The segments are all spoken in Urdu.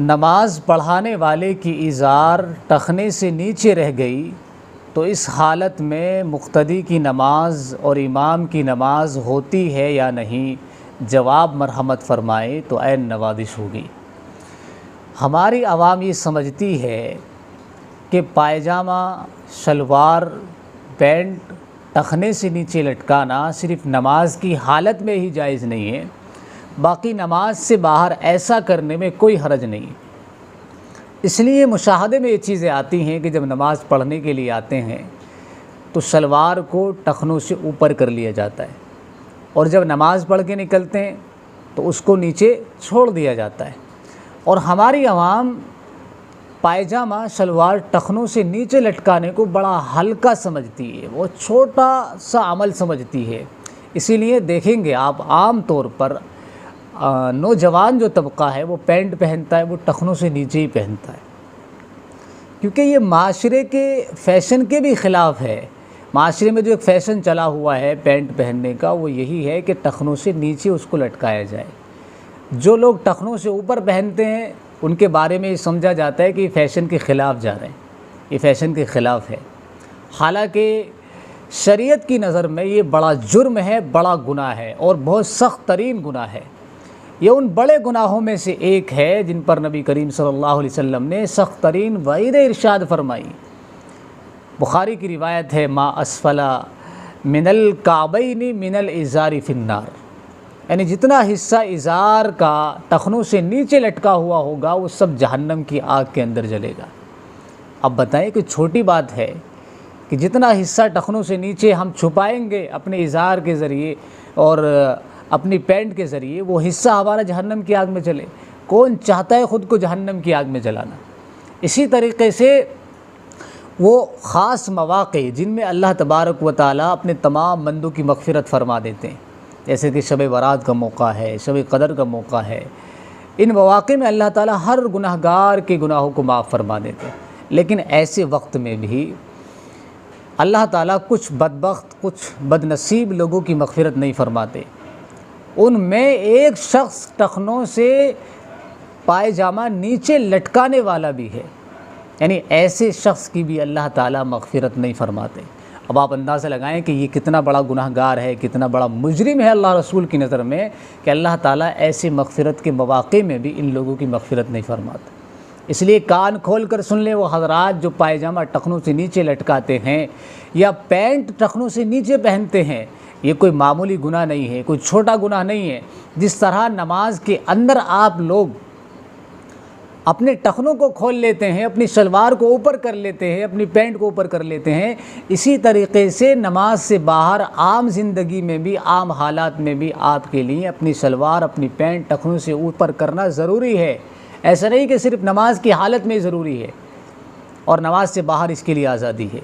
نماز پڑھانے والے کی ازار ٹخنے سے نیچے رہ گئی تو اس حالت میں مقتدی کی نماز اور امام کی نماز ہوتی ہے یا نہیں؟ جواب مرحمت فرمائے تو عین نوازش ہوگی۔ ہماری عوام یہ سمجھتی ہے کہ پائجامہ، شلوار، پینٹ ٹخنے سے نیچے لٹکانا صرف نماز کی حالت میں ہی جائز نہیں ہے، باقی نماز سے باہر ایسا کرنے میں کوئی حرج نہیں۔ اس لیے مشاہدے میں یہ چیزیں آتی ہیں کہ جب نماز پڑھنے کے لیے آتے ہیں تو شلوار کو ٹخنوں سے اوپر کر لیا جاتا ہے، اور جب نماز پڑھ کے نکلتے ہیں تو اس کو نیچے چھوڑ دیا جاتا ہے۔ اور ہماری عوام پائجامہ، شلوار ٹخنوں سے نیچے لٹکانے کو بڑا ہلکا سمجھتی ہے، وہ چھوٹا سا عمل سمجھتی ہے۔ اسی لیے دیکھیں گے آپ عام طور پر نوجوان جو طبقہ ہے وہ پینٹ پہنتا ہے، وہ ٹخنوں سے نیچے ہی پہنتا ہے، کیونکہ یہ معاشرے کے فیشن کے بھی خلاف ہے۔ معاشرے میں جو ایک فیشن چلا ہوا ہے پینٹ پہننے کا، وہ یہی ہے کہ ٹخنوں سے نیچے اس کو لٹکایا جائے۔ جو لوگ ٹخنوں سے اوپر پہنتے ہیں ان کے بارے میں یہ سمجھا جاتا ہے کہ یہ فیشن کے خلاف جا رہے ہیں، یہ فیشن کے خلاف ہے، حالانکہ شریعت کی نظر میں یہ بڑا جرم ہے، بڑا گناہ ہے، اور بہت سخت ترین گناہ ہے۔ یہ ان بڑے گناہوں میں سے ایک ہے جن پر نبی کریم صلی اللہ علیہ وسلم نے سخت ترین وعید ارشاد فرمائی۔ بخاری کی روایت ہے، ما اسفل من الکعبین من الازار فی النار، یعنی جتنا حصہ ازار کا ٹخنوں سے نیچے لٹکا ہوا ہوگا وہ سب جہنم کی آگ کے اندر جلے گا۔ اب بتائیں کہ چھوٹی بات ہے کہ جتنا حصہ ٹخنوں سے نیچے ہم چھپائیں گے اپنے ازار کے ذریعے اور اپنی پینٹ کے ذریعے، وہ حصہ ہمارا جہنم کی آگ میں جلے۔ کون چاہتا ہے خود کو جہنم کی آگ میں جلانا؟ اسی طریقے سے وہ خاص مواقع جن میں اللہ تبارک و تعالیٰ اپنے تمام بندوں کی مغفرت فرما دیتے ہیں، جیسے کہ شب برات کا موقع ہے، شب قدر کا موقع ہے، ان مواقع میں اللہ تعالیٰ ہر گناہ گار کے گناہوں کو معاف فرما دیتے ہیں۔ لیکن ایسے وقت میں بھی اللہ تعالیٰ کچھ بدبخت، کچھ بد نصیب لوگوں کی مغفرت نہیں فرماتے۔ ان میں ایک شخص ٹخنوں سے پائجامہ نیچے لٹکانے والا بھی ہے، یعنی ایسے شخص کی بھی اللہ تعالیٰ مغفرت نہیں فرماتے۔ اب آپ اندازہ لگائیں کہ یہ کتنا بڑا گناہ گار ہے، کتنا بڑا مجرم ہے اللہ رسول کی نظر میں، کہ اللہ تعالیٰ ایسے مغفرت کے مواقع میں بھی ان لوگوں کی مغفرت نہیں فرماتا۔ اس لیے کان کھول کر سن لیں وہ حضرات جو پائجامہ ٹخنوں سے نیچے لٹکاتے ہیں یا پینٹ ٹخنوں سے نیچے پہنتے ہیں، یہ کوئی معمولی گناہ نہیں ہے، کوئی چھوٹا گناہ نہیں ہے۔ جس طرح نماز کے اندر آپ لوگ اپنے ٹخنوں کو کھول لیتے ہیں، اپنی شلوار کو اوپر کر لیتے ہیں، اپنی پینٹ کو اوپر کر لیتے ہیں، اسی طریقے سے نماز سے باہر عام زندگی میں بھی، عام حالات میں بھی آپ کے لیے اپنی شلوار، اپنی پینٹ ٹخنوں سے اوپر کرنا ضروری ہے۔ ایسا نہیں کہ صرف نماز کی حالت میں ضروری ہے اور نماز سے باہر اس کے لیے آزادی ہے۔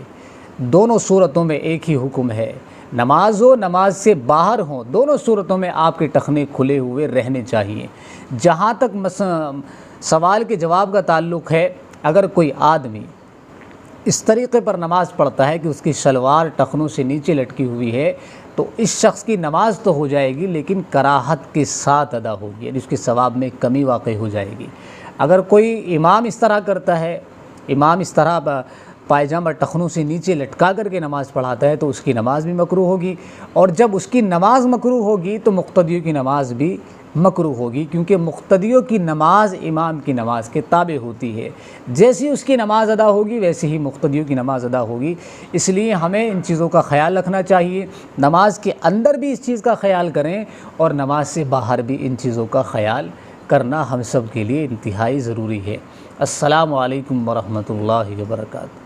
دونوں صورتوں میں ایک ہی حکم ہے، نماز ہو، نماز سے باہر ہوں، دونوں صورتوں میں آپ کے ٹخنے کھلے ہوئے رہنے چاہیے۔ جہاں تک سوال کے جواب کا تعلق ہے، اگر کوئی آدمی اس طریقے پر نماز پڑھتا ہے کہ اس کی شلوار ٹخنوں سے نیچے لٹکی ہوئی ہے، تو اس شخص کی نماز تو ہو جائے گی لیکن کراہت کے ساتھ ادا ہوگی، یعنی اس کے ثواب میں کمی واقع ہو جائے گی۔ اگر کوئی امام اس طرح کرتا ہے، امام اس طرح پائجامہ ٹخنوں سے نیچے لٹکا کر کے نماز پڑھاتا ہے، تو اس کی نماز بھی مکروہ ہوگی، اور جب اس کی نماز مکروہ ہوگی تو مقتدیوں کی نماز بھی مکروہ ہوگی، کیونکہ مقتدیوں کی نماز امام کی نماز کے تابع ہوتی ہے۔ جیسی اس کی نماز ادا ہوگی ویسے ہی مقتدیوں کی نماز ادا ہوگی۔ اس لیے ہمیں ان چیزوں کا خیال رکھنا چاہیے، نماز کے اندر بھی اس چیز کا خیال کریں اور نماز سے باہر بھی ان چیزوں کا خیال کرنا ہم سب کے لیے انتہائی ضروری ہے۔ السلام علیکم ورحمۃ اللہ وبرکاتہ۔